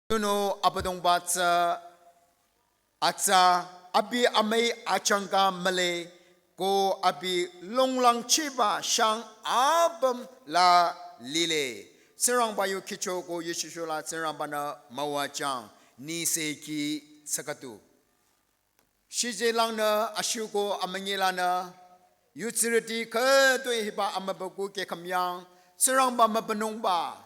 Nuno apadong batsa atsa abi amay achangka male ko abi longlang chiba shang abam la lile. Serang bayu kicho ko yeshishula serang bana mawachang ni seki sakatu. Shije lang na ashuko amangila na utility ka to hiba amabaku ke kamyang serang ba mabanong ba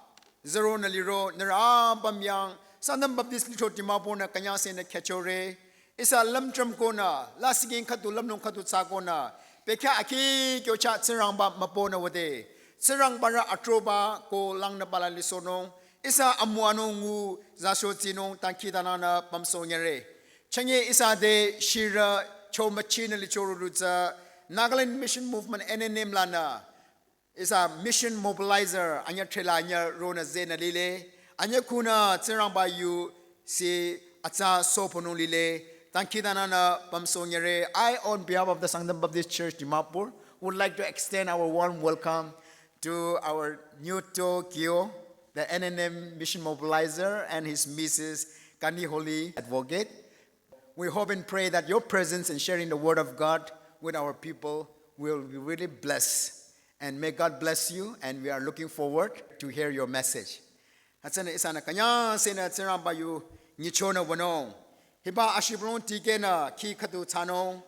zero na liro nara bamyang Sangtam Baptist Niuto Dimapur na kanya sin na kachore isa lamtram ko na lasiging katu lamnong katu sa ko na pekya aki kyo cha tsirang ba mapo na wade tsirang bara atroba ko lang na pala lisonong isa amuano ngu zasho tinong tankita na pamso nyere chanye isa de shira chomachi na lichoro rutsa Nagaland Mission Movement NMM lana isa Mission Mobilizer anya trela anya rona zena lile anya kuna tsirang ba yu si atsa sopono lile tankidana na pamsonyere. I on behalf of the Sangtam Baptist Church Dimapur would like to extend our warm welcome to our Niuto Kiho, the NMM Mission Mobilizer, and his Mrs. Kandi Holy Advocate. We hope and pray that your presence and sharing the word of God with our people will be really blessed. And may God bless you, and we are looking forward to hear your message. Hatsana isana kanya sena tsirang bayu nichona wanong. Hiba ashibron tikena ki katu tanong.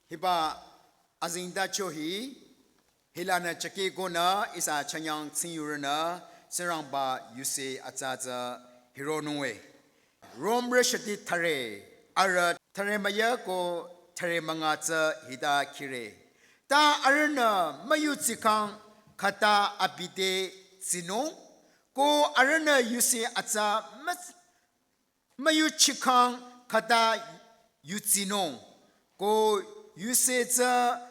Hiba azinda chohi hilana chake gona isa chanyang tsinyurana serangba yuse atzaza hironwe rom reshati thare ara thare maya ko thare mangatsa hida kire ta arana mayutsikang khata abide sino ko arana yuse atza mayuchikang khata yutsino ko Yuse za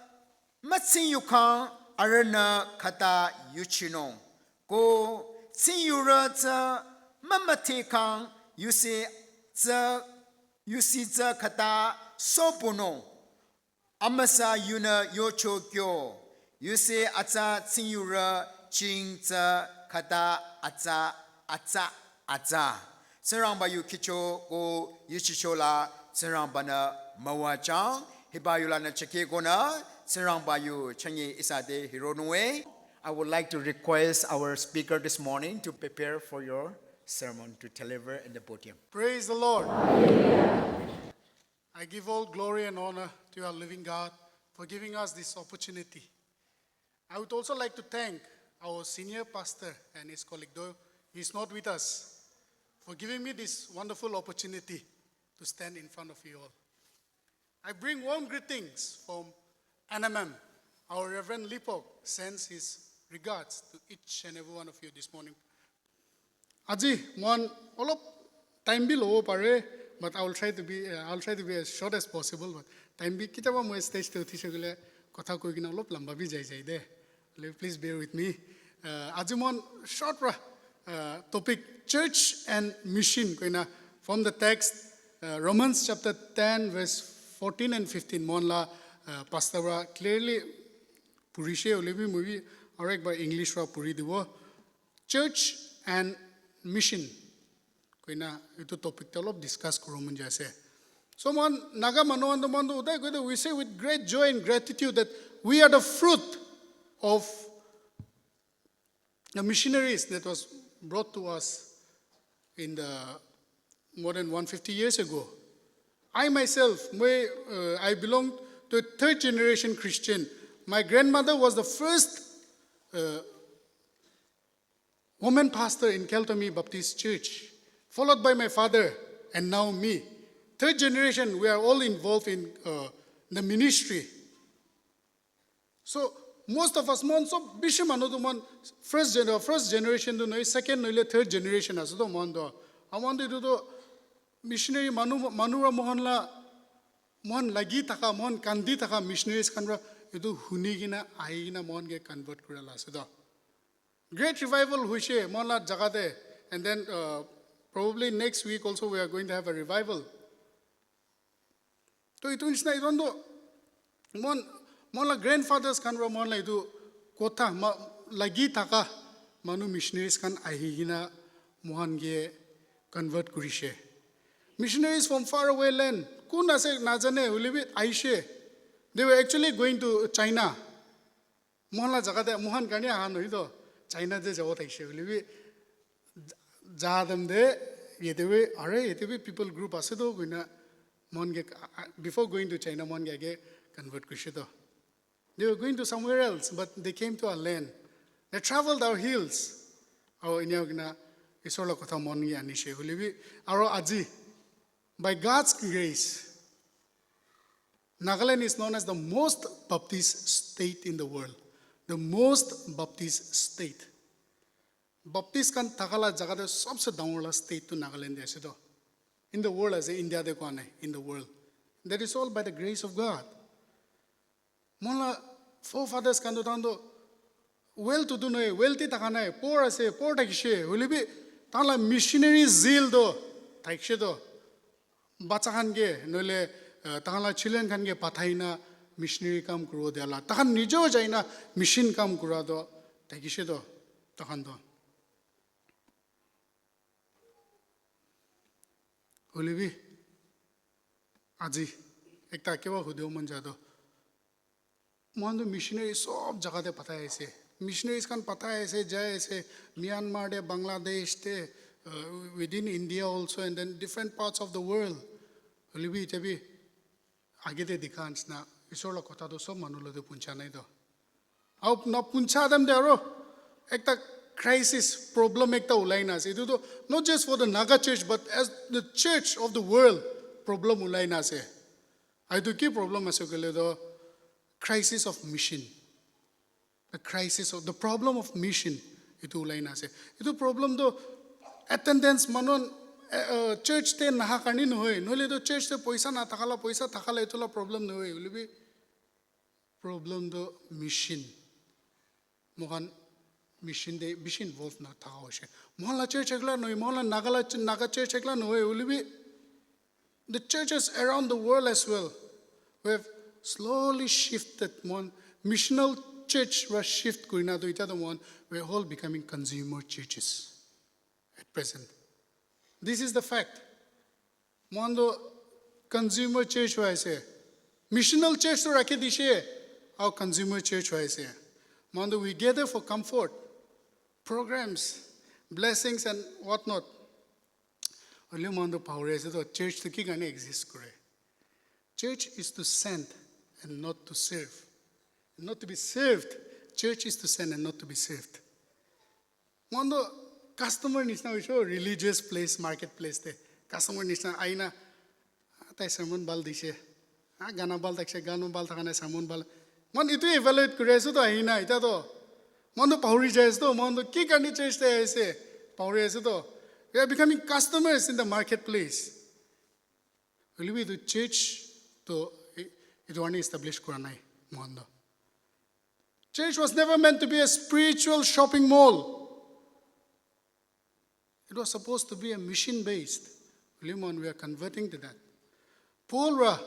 matsin yukang arana kata yuchino ko tsin yura za mamate kang yuse za kata sopono amasa yuna yocho kyo yuse atza tsin yura ching za kata atza serang bayu kicho ko yuchichola serang bana mawachang Hibayulana chake gona serang bayu changi isade hironwe. I would like to request our speaker this morning to prepare for your sermon to deliver in the podium. Praise the Lord. I give all glory and honor to our living God for giving us this opportunity. I would also like to thank our senior pastor and his colleague, though he is not with us, for giving me this wonderful opportunity to stand in front of you all. I bring warm greetings from NMM. Our Reverend Lipok sends his regards to each and every one of you this morning. Aji, one all of time below pare, but I'll try to be as short as possible. But time be kita ba mo stage to uthi segule kotha koi kina olop lamba bi jai de. Please bear with me. Aji mon short topic church and mission koina from the text Romans chapter 10 verse 14 and 15 monla pastora clearly purishe olebi movie or by English ra puri dibo church and mission koina itu topic talop discuss korumun jase so mon naga manoan the mondo udai ko we say with great joy and gratitude that we are the fruit of the missionaries that was brought to us in the more than 150 years ago. I myself, I belong to a third generation Christian. My grandmother was the first woman pastor in Keltomi Baptist Church, followed by my father, and now me. Third generation, we are all involved in the ministry. So most of us, mon so bishop manu mon first generation do no, second no, third generation as do mon do. I want to do missionary manura mohonla mon lagi taka mon kandi taka missionaries kanra idu hunigina aigina mon ge convert kurala so do. Great revival huishe mon la jagade, and then probably next week also we are going to have a revival. To itu isna irondo mon la grandfathers kanra mon la idu kota lagi taka manu missionaries kan ahigina mohan ge convert kurishe. Missionaries from far away land, kuna se najane ulibi aishe. They were actually going to China. Mohan la jagade mohan kani ahan hoido China de jawat aishe ulibi jadam de yedewe are yedewe people group ase do guina mon ge before going to China mon ge convert kurishe do. They were going to somewhere else, but they came to our land. They traveled our hills. Our inyagna isola kotha mon ge anishe ulibi aro aji. By God's grace, Nagaland is known as the most Baptist state in the world. The most Baptist state. Baptist kan takala jagade sabse downward state to Nagaland aise do. In the world as India de kone in the world. That is all by the grace of God. Mola forefathers kan do tando well to do no wealthy takana poor ase poor takishe ulibi tala missionary zeal do taikse do. Bacha khan ge nole tangla children khan ge pathaina missionary kam kuro dela takhan nijo jaina mission kam kura do takishe do takhan do ulibi aji ekta keba hudio man jado mon missionary sob jaga de pata aise missionaries kan pata aise jai aise Myanmar de Bangladesh de within India also, and then different parts of the world. Ulibi itabi agede dikans na isola kota do sob manulo de puncha nai do. Au na puncha dam de aro ekta crisis problem ekta ulaina se. Idu do not just for the Naga church but as the church of the world problem ulaina se. Aidu ki problem ase kele do crisis of mission. The crisis of the problem of mission itu ulaina se. Itu problem do attendance manon church te naha kani nohoi nole do church te paisa na takala itula problem nohoi ulibi problem do mission mohan mission de mission involved na tha hoise mohla church ekla nohoi mohla naga church ekla nohoi ulibi the churches around the world as well we have slowly shifted mon missional church was shift kurina do ita the one we are all becoming consumer churches at present. This is the fact. Mondo consumer church wa aise. Missional church to rakhe dishe. Our consumer church wa aise. Mondo we gather for comfort, programs, blessings and whatnot. Only mondo power aise to church to ki gane exist kore. Church is to send and not to serve. Not to be served. Church is to send and not to be served. Mondo customer nisna show religious place marketplace te customer nisna aina tai sermon bal dishe gana bal takshe gana bal takana sermon bal mon itu evaluate kuresu to aina ita to mon to pauri jaise to mon to ki karni cheste aise pauri aise to we are becoming customers in the marketplace will be the church to it one established kuranai mon do church was never meant to be a spiritual shopping mall. It was supposed to be a mission-based. Limon, we are converting to that. Paul ra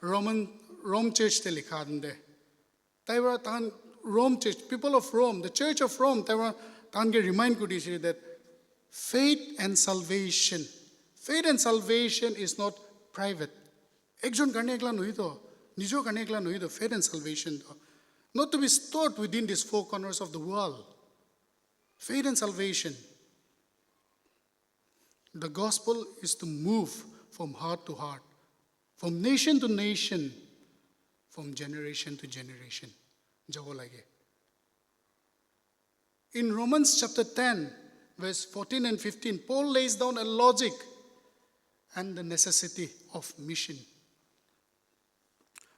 Rome church te likhadande. Taiwa tan Rome church, people of Rome, the church of Rome, taiwa tan ge remind kudisi that faith and salvation is not private. Ekjon karne ekla nohi to, nijo karne ekla nohi to, faith and salvation to. Not to be stored within these four corners of the world. Faith and salvation. The gospel is to move from heart to heart, from nation to nation, from generation to generation. Jago lage. In Romans chapter 10, verse 14 and 15, Paul lays down a logic and the necessity of mission.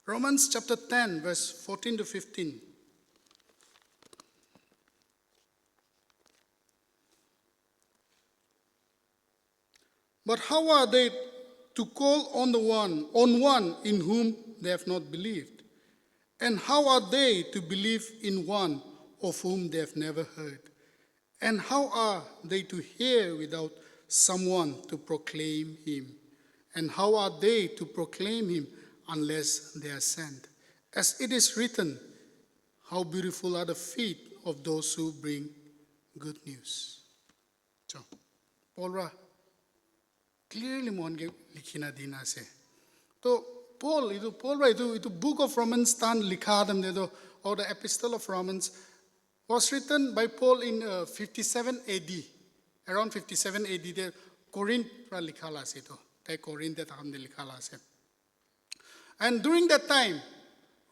Romans chapter 10, verse 14 to 15. But how are they to call on one in whom they have not believed? And how are they to believe in one of whom they have never heard? And how are they to hear without someone to proclaim him? And how are they to proclaim him unless they are sent? As it is written, how beautiful are the feet of those who bring good news. So, Paul ra clearly mon ke likhina dina se. To Paul ra itu book of Romans tan likha dam de do, or the epistle of Romans was written by Paul in 57 AD. Around 57 AD there Corinth ra likha la se to. Tai Corinth ta ham de likha la se. And during that time,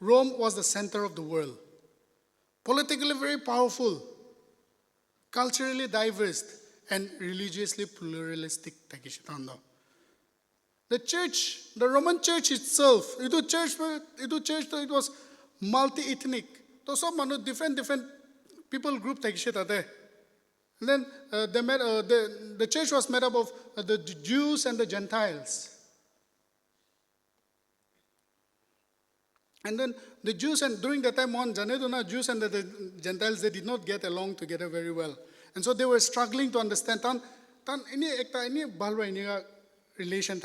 Rome was the center of the world. Politically very powerful, culturally diverse, and religiously pluralistic. The church, the Roman church itself, it was multi-ethnic. So some different people group. And then the church was made up of the Jews and the Gentiles. And then the Jews, and during that time, Jews and the Gentiles, they did not get along together very well. And so they were struggling to understand. Relation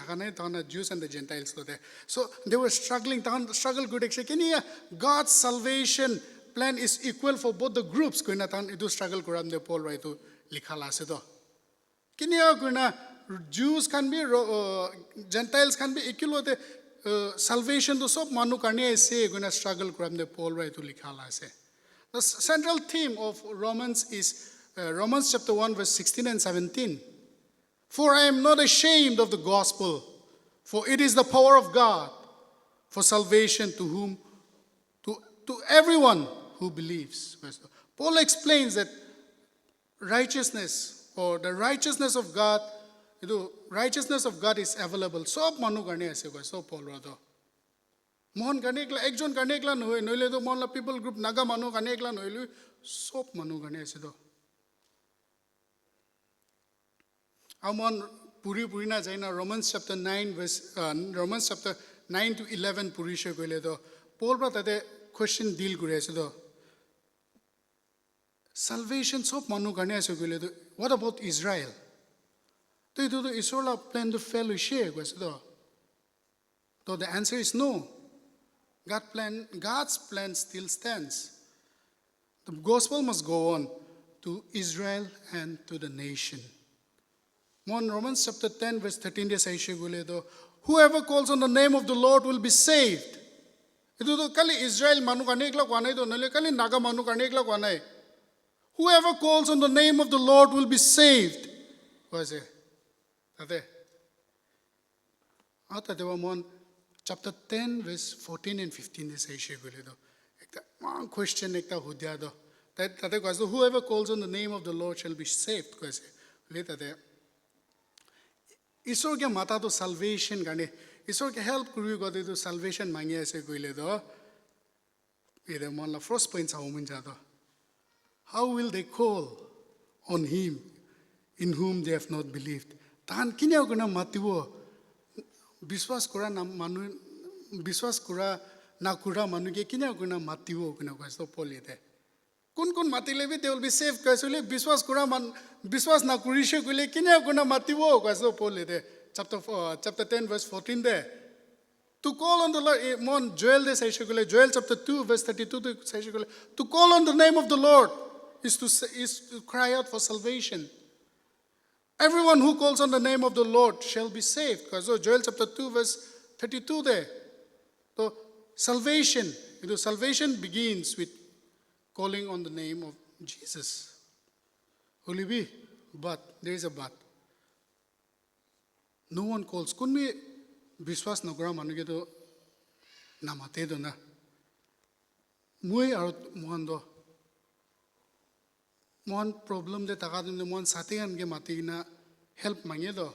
Jews and the Gentiles. So they were struggling. Struggle good. God's salvation plan is equal for both the groups. Struggle Paul right to likhala. Jews can be, Gentiles can be equal with salvation to sob manu karne se gonna struggle kram Paul right to likhala se. The central theme of Romans is Romans chapter 1 verse 16 and 17. For I am not ashamed of the gospel, for it is the power of God for salvation to everyone who believes. Paul explains that righteousness or the righteousness of God is available. Sob manu karne ase ko so Paul rado. Mon karne ekla ekjon karne ekla nohoy noile to mon la people group naga manu karne ekla noile sob manu karne ase do. Amon puri na jaina Romans chapter 9 to 11 puri she koile do. Paul ra tate question deal kure ase do. Salvation sob manu karne ase koile do. What about Israel? So Israel plan to fail share. So the answer is no. God's plan still stands. The gospel must go on to Israel and to the nation. Romans chapter 10 verse 13 whoever calls on the name of the Lord will be saved. Israel manu karne ekla kwanai do nale kali naga manu karne ekla kwanai. Whoever calls on the name of the Lord will be saved. Was it? Chapter 10 verse 14 and 15 is question whoever calls on the name of the Lord shall be saved. Isor ke mata to salvation karne Isor ke help kuri gade to salvation mangi ase koile do ide mon la first point sa homun jado. How will they call on him in whom they have not believed? Tan kinya guna matiwo biswas kura na kura manu ke kinya guna matiwo guna kwasto polite. Kun mati lebi they will be saved kasule biswas na kurishe kule kinya guna matiwo kwasto polite. Chapter 10 verse 14 there. To call on the Lord, mon Joel de say Joel chapter 2 verse 32 to say to call on the name of the Lord is to cry out for salvation. Everyone who calls on the name of the Lord shall be saved. Because Joel chapter 2 verse 32 there. So salvation begins with calling on the name of Jesus. Only be, but there is a but. No one calls. Kun me biswas nagra manuge to namate do na. Mui arot muando. mon problem de taka dum mon satingan ge matina help mange do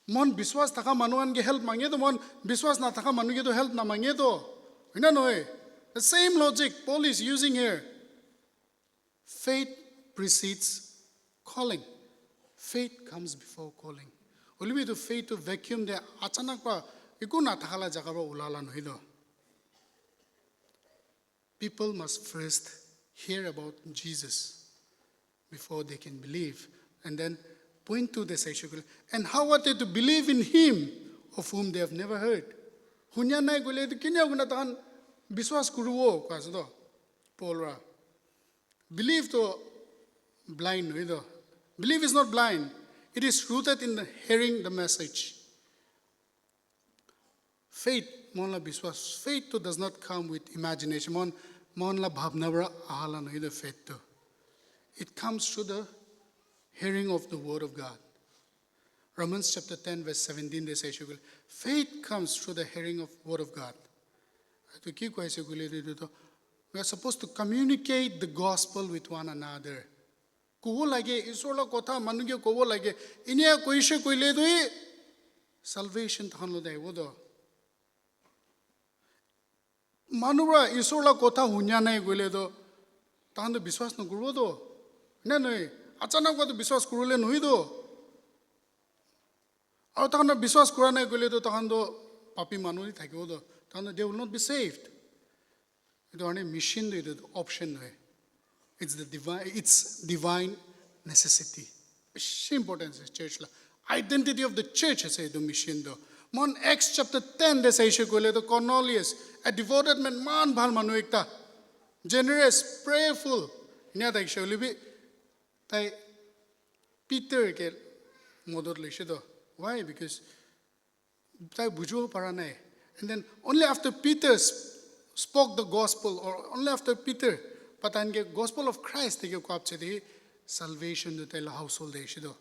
mon biswas taka manuan ge help mange do mon biswas na taka manu ge do help na mange do ina noe the same logic Paul is using here. Faith precedes calling. Faith comes before calling. Only to faith to vacuum de achanak pa ikuna takala jaga ba ulala nohi do. People must first hear about Jesus before they can believe, and then point to the sexual. And how are they to believe in Him of whom they have never heard? Hunya nai gule to kinya guna tahan biswas kuruwo kas do. Paul ra. Believe to blind no ido. Belief is not blind. It is rooted in the hearing the message. Faith, mon la biswas. Faith to does not come with imagination. Mon la bhavna bra ahala no ido faith to. It comes through the hearing of the word of God. Romans chapter 10 verse 17 they say faith comes through the hearing of word of God. We are supposed to communicate the gospel with one another. Kubo lage isola kotha manuge kubo lage inia koishe koile doi salvation thanlo dai wodo. Manubra isola kotha hunya nai gole do tando biswas no gurbo do. Na noi achanak ko biswas kurule noi do. Aw tando biswas kurana gole do tando papi manuni thakibo do. Tando they will not be saved. It is a mission, it is option. It's divine necessity. It's important in church. Identity of the church is the mission. Mon Acts chapter 10 they say Cornelius, a devoted man bhal manu ekta, generous, prayerful. Ina ta actually be tai Peter ke modor lishe do. Why? Because tai bujo para nai. And then only after Peter spoke the gospel, or only after Peter, patange gospel of Christ tege ko apche de salvation de tela household de shido.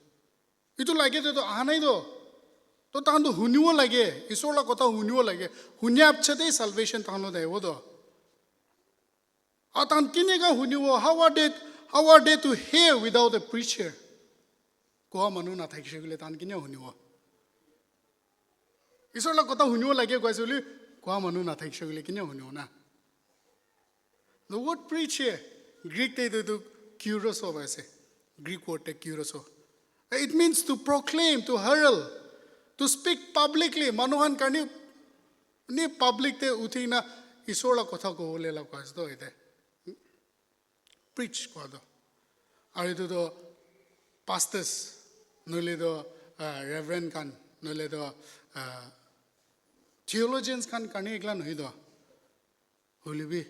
Itu lage to ahanai do. To tando huniwo lage, isola kota huniwo lage. Hunya apche de salvation tando de wodo. Atan kinega huniwo, how are they to hear without a preacher? Ko manu na thai shegule tan kinya huniwo. Isola kota huniwo lage ko asuli ko manu na thai shegule kinya huniwo na. The word preach here, Greek te do kuroso vaise. Greek word te kuroso. It means to proclaim, to herald, to speak publicly. Manuhan karni ni public te uthina isola kotha ko lela ko asdo ide. Preach ko do. Ari do pastors nole do reverend kan nole do theologians kan karni ekla nahi do. Holy be.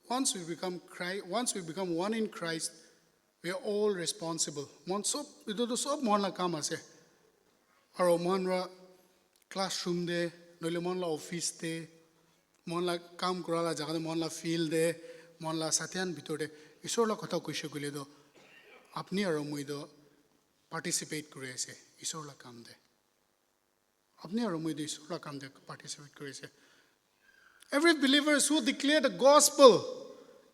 Once we become one in Christ, we are all responsible. Monsop, ito to sob mon la kam ase. Aro mon ra classroom de, nole mon la office de, mon la kam kurala jaga de, mon la field de, mon la satyan bitor de. Isor la kotha koishe gule do. Apni aro mui do participate kure ase. Isor la kam de. Apni aro mui do isor la kam de participate kure ase. Every believer who declare the gospel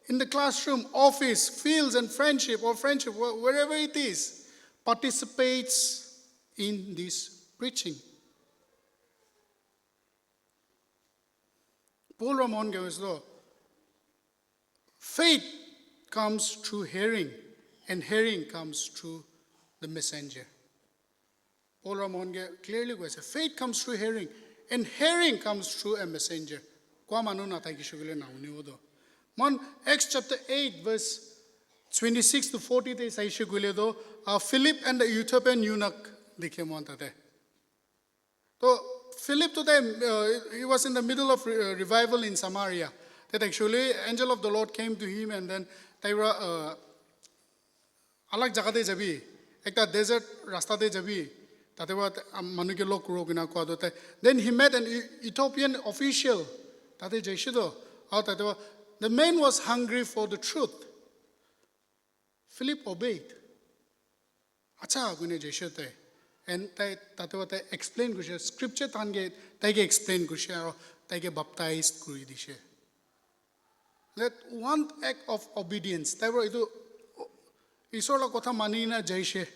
in the classroom, office, fields, and friendship, wherever it is, participates in this preaching. Paul Ramon goes though, faith comes through hearing, and hearing comes through the messenger. Paul Ramon clearly goes, faith comes through hearing, and hearing comes through a messenger. Acts chapter 8 verse 26 to 40 they say Philip and the Ethiopian eunuch became one today. So Philip today he was in the middle of revival in Samaria. That actually angel of the Lord came to him and then they were alag jagate jabi ekta desert rasta de jabi tatewa manuke lok rogina ko adote. Then he met an Ethiopian official. The man was hungry for the truth. Philip obeyed. Acha gune jeshute. And they explain kushe scripture tange taige explain kushe aro taige baptized kuri dishe. That one act of obedience. Therefore, itu Isor la kotha mani na jaishe.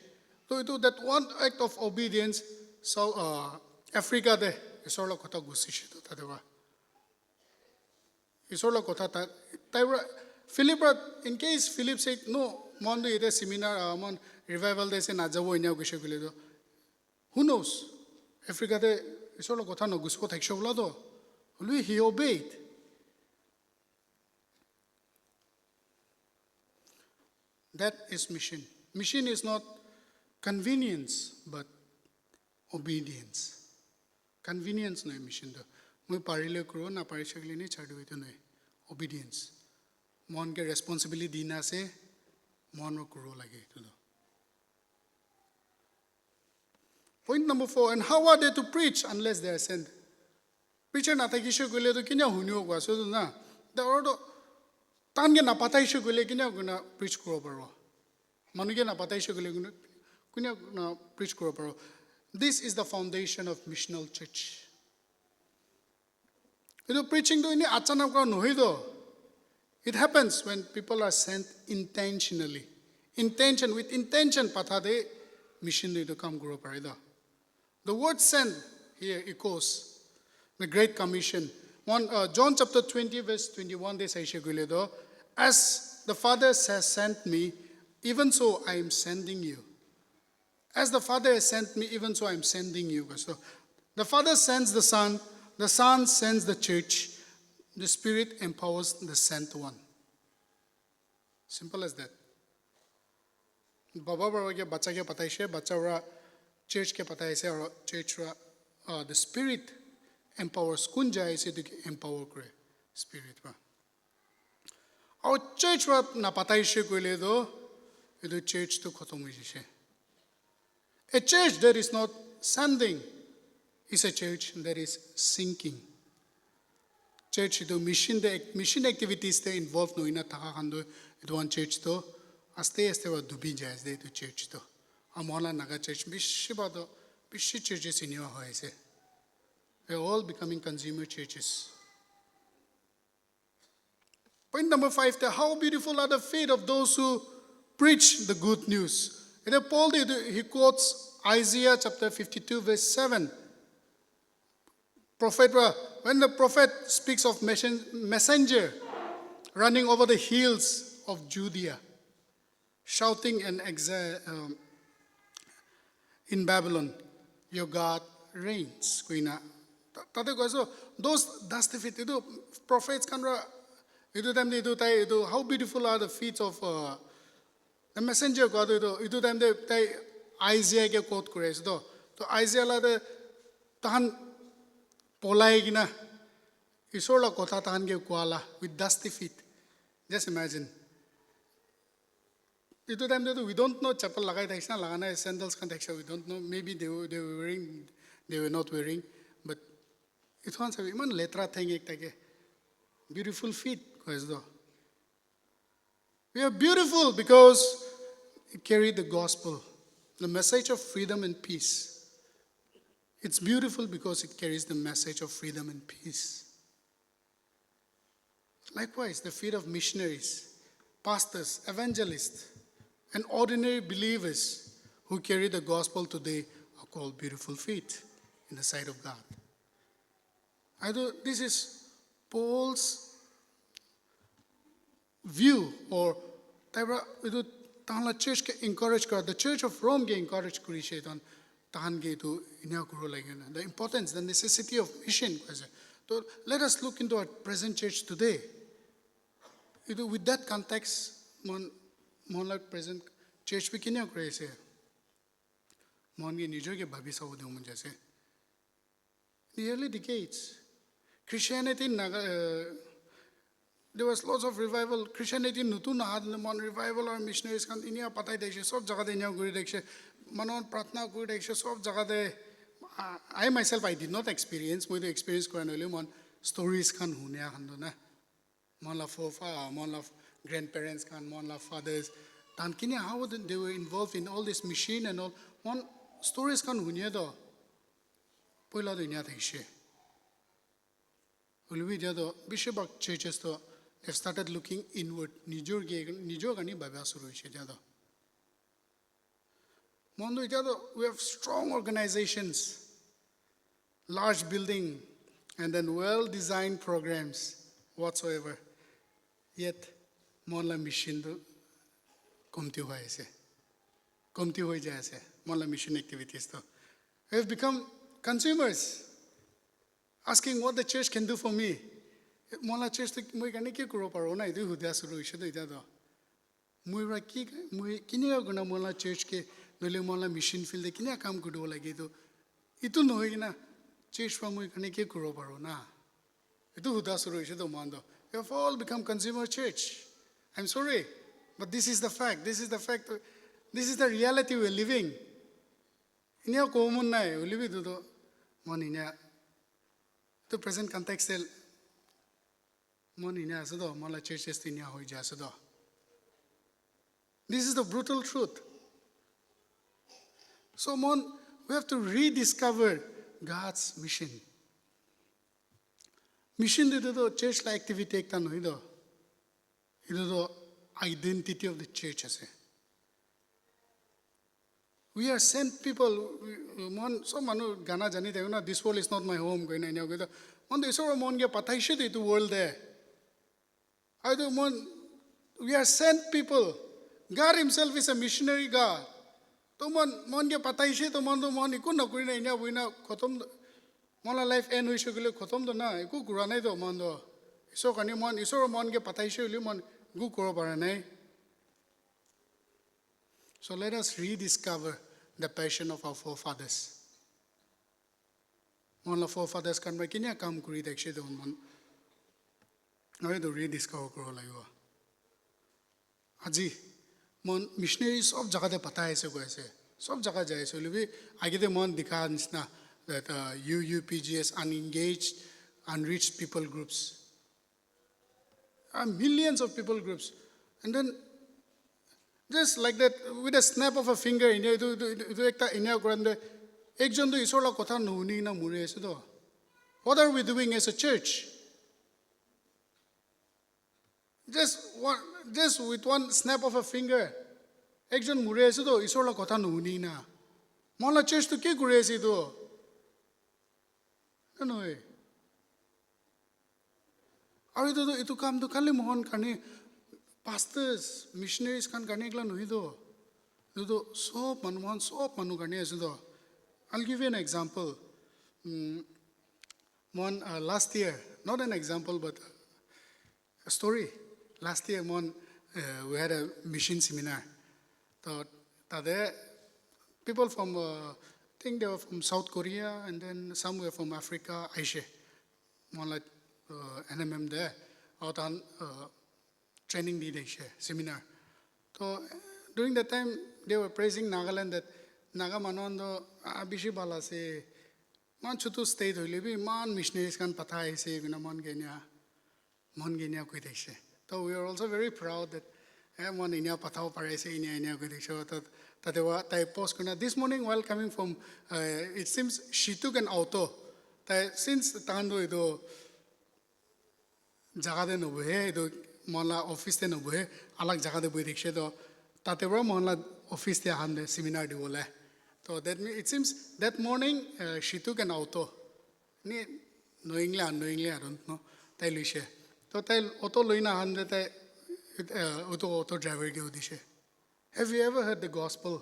So itu that one act of obedience. So Africa de Isor la kotha gusishe to tadeva. Isor la kotha ta. Therefore, Philip, in case Philip said no, mon do ite seminar, mon revival de se najabo inya gushe guledo. Who knows? Africa de Isor la kotha no gusko theksho blado. He obeyed. That is mission. Mission is not convenience, but obedience. Convenience no mission do. Moi parile kuro na parishagli ni chadu itu no. Obedience. Mon ke responsibility dina se mon ro kuro lage itu do. Point number 4. And how are they to preach unless they are sent? Preacher na takisho gule do kinya hunyo kwa so na. The order tan ge na patai shu gule kinya guna preach kuro paro. Manu ge na patai shu gule guna kinya na preach kuro paro. This is the foundation of missional church. Ito preaching do ini achana kura nohi do. It happens when people are sent intentionally. With intention pathade mission do ito kam kuro pare do. The word sent here echoes the Great Commission. John chapter 20 verse 21 they say do. As the Father has sent me, even so I am sending you. As the Father has sent me, even so I am sending you. So the Father sends the Son sends the church, the Spirit empowers the sent one. Simple as that. Baba baba ke bacha ke pataishe, bacha ora church ke pataise or church ora the Spirit empowers kunja ise to empower kore Spirit wa. Our church wa na pataishe koile do edu church to khatam hoise. A church that is not sending is a church that is sinking. Church do mission activities they involved no ina thaka khando it one church to aste wa dubi jais de to church to amola naga church bishi bado bishi churches in your hoise. They are all becoming consumer churches. Point number 5, how beautiful are the feet of those who preach the good news. Paul he quotes Isaiah chapter 52 verse 7. When the prophet speaks of messenger running over the hills of Judea, shouting and in Babylon, your God reigns. Those dusty feet, prophets can how beautiful are the feet of the messenger God. Isaiah ke quote kore so Isaiah la de tahan polai gina isor la kotha tahan ke kwala with dusty feet. Just imagine. We don't know chapel lagai thaisna lagana sandals kan thaisha, we don't know, maybe they were wearing, they were not wearing, but it wants a iman letra thing ek take beautiful feet kois do. We are beautiful because it carried the gospel, the message of freedom and peace. It's beautiful because it carries the message of freedom and peace. Likewise, the feet of missionaries, pastors, evangelists, and ordinary believers who carry the gospel today are called beautiful feet in the sight of God. This is Paul's view, or the church encourage God. The Church of Rome encourage Christian the importance, the necessity of mission. So let us look into our present church today. With that context, mon present church we can say mon ge nijo ke bhabi sa ode mun jaise. The early decades, Christianity there was lots of revival. Christianity nutun hadle mon revival or missionaries kan inia patai deise sob jaga de inia guri deise manon pratna guri deise sob jaga de. I myself I did not experience, moi to experience koran hole mon stories kan hunia khando na mon la fofa mon la grandparents kan mon la fathers tan kinia how they were involved in all this machine and all mon stories kan hunia do poila do inia deise ulwi do bishobak churches to They've started looking inward. Nijor gani baba suru ishe jado. Mondo jado, we have strong organizations, large building, and then well-designed programs whatsoever. Yet, monla mission do komti hoye se. Komti hoye jaye se. Monla mission activities to. We have become consumers, asking what the church can do for me. Mola church to moi kane ki kuro paro na idu hudya suru ishe do ida do. Moi ra ki moi kini guna mola church ke nole mola mission field de kini kam kudo lagi do. Itu no hoye na church from moi kane ki kuro paro na. Itu hudya suru ishe do mando. We have all become consumer church. I'm sorry, but this is the fact. This is the fact. This is the reality we're living. Inya common na we live do do mon inya to present context el mon inya so do mola churches inya hoi ja so do. This is the brutal truth. So mon, we have to rediscover God's mission. Mission do church la activity ekta nohi do. Ido do identity of the church ase. We are sent people. Mon so manu gana jani de na this world is not my home going na go do. Mon do isoro mon ge patai she de world there. I do mon, we are sent people. God himself is a missionary God. To mon ge patai she to mon do mon ikun na kuri na inya buina khotom Mola life end hoise gele khotom do na eku gura nai do mon do iso kani mon isoro mon ge patai she li mon gu koro para nai. So let us rediscover the passion of our forefathers. Mon la forefathers kan ma kinya kam kuri dekshe do mon noi do rediscover koro laiwa. Aji mon missionaries of jaga de pata aise ko aise sob jaga jaye so libi age de mon dikha nisna that UUPGS, unengaged, unreached people groups. Millions of people groups. And then, just like that, with a snap of a finger, what are we doing as a church? Just with one snap of a finger, ekjon mure ase to isor la kotha nuhuni na. Mola church to ke kure ase to? No way. Are you itu kam to kali mohon kane pastors, missionaries kan kane kala nuhi do. Do so manuhan so manu kane ase do. I'll give you an example. Last year, not an example but a story. Last year, we had a mission seminar. So, people from, I think they were from South Korea, and then some were from Africa, Asia. Like NMM there, out on training need Asia seminar. So, during that time, they were praising Nagaland that Naga Manondo Abishi Bala se Man Chutu state Holibi, Man missionaries can patai se Mon Genia Quideshe. So we are also very proud that one in Patao Parese in that they were post. This morning while coming from, it seems she took an auto. Since Tando do Jagade Nobe, do Mola office de Nobe, Alak Jagade Budikshe do Tateva Mola office de Hande seminar de Ole. So that it seems that morning she took an auto. Knowingly, unknowingly, I don't know. Tailishe. So tell auto loina hande auto driver ge udishe. Have you ever heard the gospel?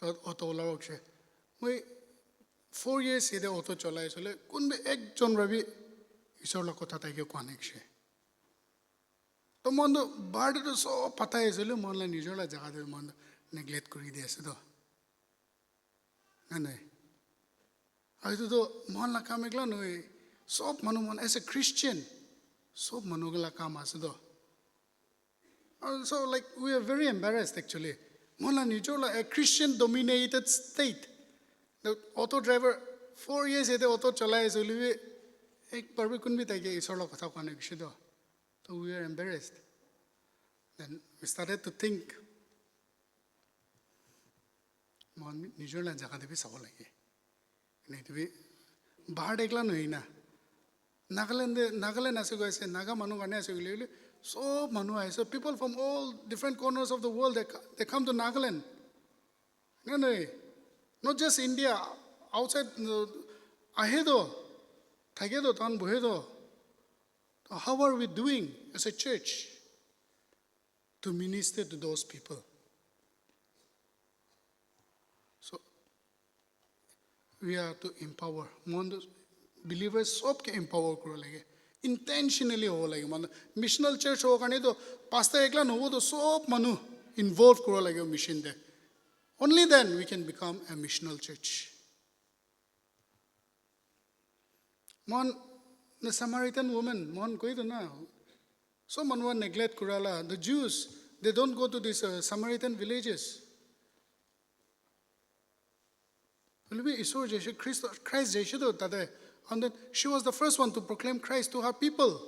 Auto la okshe. We 4 years ide auto cholai sole kun be ek jon rabi isor la kotha tai ge konekshe. To mondo bard to so pata hai sole mon la nijor la jaga de mon neglect kori de ase do. Nane. Ai to mon la kamekla no sob manu mon as a Christian. So manugala kam asdo. So like we are very embarrassed actually. Mola nijola a Christian dominated state. The auto driver 4 years ede auto chalai so live ek parbe kun bhi tage isola kotha kane bishido. So we are embarrassed. Then we started to think mon nijola jaga de bhi sabo lage. Nei to bhi bahar ekla nohi na. Nagaland ase go ase Naga manu gane ase gile so manu ase so people from all different corners of the world they come to Nagaland. No, not just India, outside ahedo, tagedo tan bohedo. How are we doing as a church to minister to those people? So we are to empower. Believers सबके empower करो लगे, intentionally हो लगे मानो missional church हो करने तो pastor एकला न हो तो सब मानो involve करो लगे mission they. Only then we can become a missional church. The Samaritan woman, koi to na. So manwa neglect kurala. The Jews, they don't go to these Samaritan villages. Christ and then she was the first one to proclaim Christ to her people.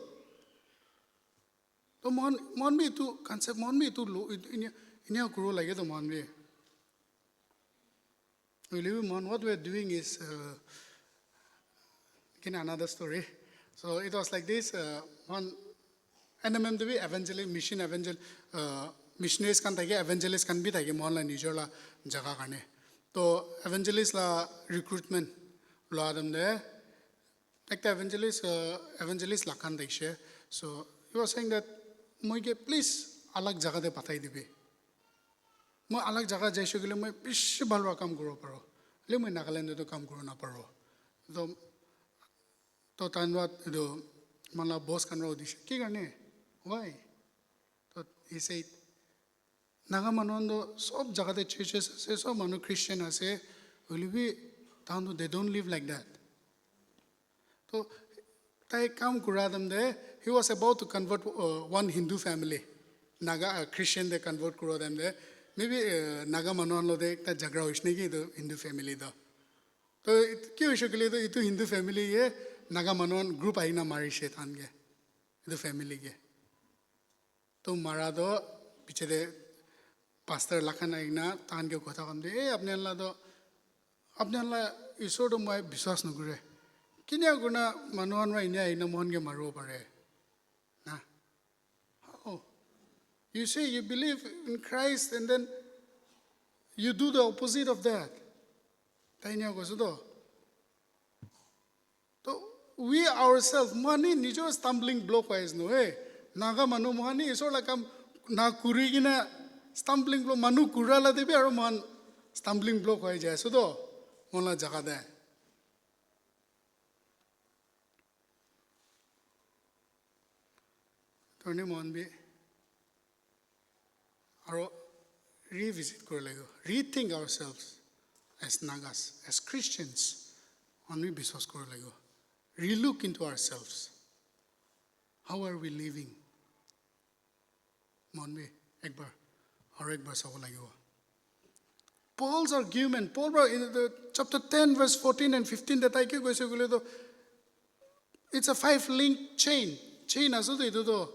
So mon me to concept mon me to inya kuro lage to mon me. What we're doing is another story. So it was like this. One NMM the evangelist, mission evangel, missionaries can take evangelists can be take mon la nijola jaga kane. So evangelist la recruitment lo adam de. Like the evangelist la kan dekhe. So he was saying that moike please alag jaga de patai dibe. Mo alag jaga jaisho gile moi bish balwa kam kuro paro. Le moi Nagaland to kam kuro na paro. तो तानवाद दो माला boss kan ro dish ki karne why तो he said naga manondo sob jagate churches se so manu Christian ase will be tando they don't live like that तो tai kam kuradam de he was about to convert one Hindu family Naga Christian they convert kuro them de maybe naga manondo de ekta jagra hoishne ki to Hindu family da तो क्यों issue के लिए तो इतु Hindu family ये Naga मनोन group I ना मारी शेतान के इतु फैमिली के तो मारा दो पीछे दे पास्टर लखन आई ना तान के कोथा कम दे अपने अल्लाह ईश्वर तो मैं विश्वास न करे किन्या गुना मनोन वा इन्या इन्या मोहन के मारो पड़े ना oh you say you believe in Christ and then you do the opposite of that. So we ourselves, money nijo stumbling block wise no naga manu money is all like na kurigina stumbling block manu kurala debi aro man stumbling block wise jai so do mola jaga de tone mon bi aro revisit kor lego rethink ourselves as Nagas, as Christians, only biswas koro lego. Relook into ourselves. How are we living? Monbe ekbar, or ekbar sabo lego. Paul's argument, Paul in the chapter 10, verse 14 and 15 that I can go to it's a 5-link chain. Chain aso do.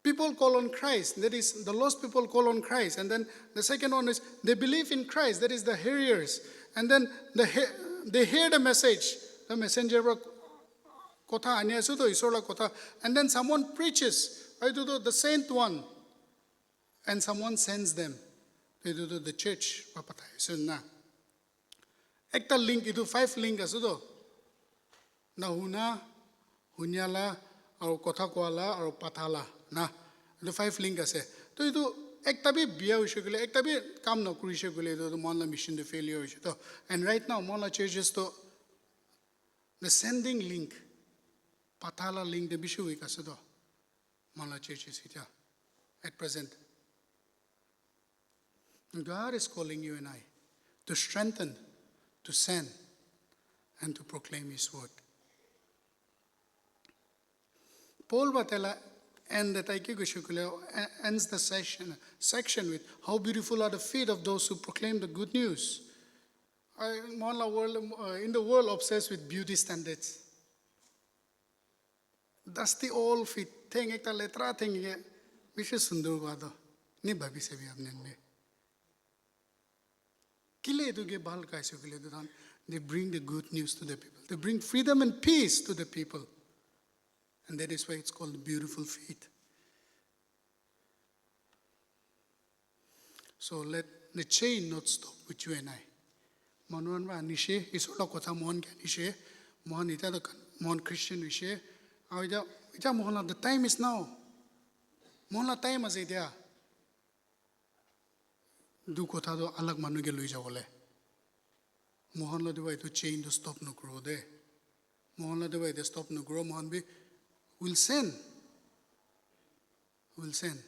People call on Christ, that is, the lost people call on Christ. And then the second one is they believe in Christ, that is the hearers. And then they hear the message, the messenger kotha anya do isola kotha. And then someone preaches, the saint one. And someone sends them to the church. So na. Ekta link, 5 link asudo. Na huna, hunyala, or kotha kwala, or pathala. Na, the 5 link ase. To itu ekta bhi biya hoise gole, ekta bhi kam na kuri hoise gole to monla mission the failure hoise to. And right now monla churches to the sending link, pathala link the bishu week ase to monla churches ita at present. God is calling you and I to strengthen, to send, and to proclaim His word. Paul batela. And that ends the section with how beautiful are the feet of those who proclaim the good news. In the world obsessed with beauty standards. Dusty old feet. Thing ekta letra thing ye. Bishe sundur gado. Ni bhabi sebi apne ne. Kile du ge bal kaise kile du dan. They bring the good news to the people. They bring freedom and peace to the people. And that is why it's called the beautiful faith. So let the chain not stop with you and I. Manuan wa nishe isola kotha mon kya nishe mon ita the mon Christian nishe. Ita mohla the time is now. Mohla time as idea. Du kotha do alag manu ke lui jawole. Mohan la dewa to chain to stop no grow de. Mohan la dewa to stop no grow. Mohan be will send. Will send.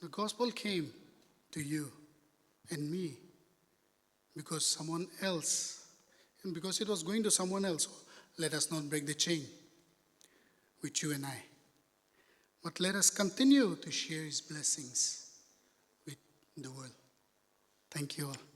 The gospel came to you and me because someone else, and because it was going to someone else, let us not break the chain with you and I. But let us continue to share his blessings with the world. Thank you all.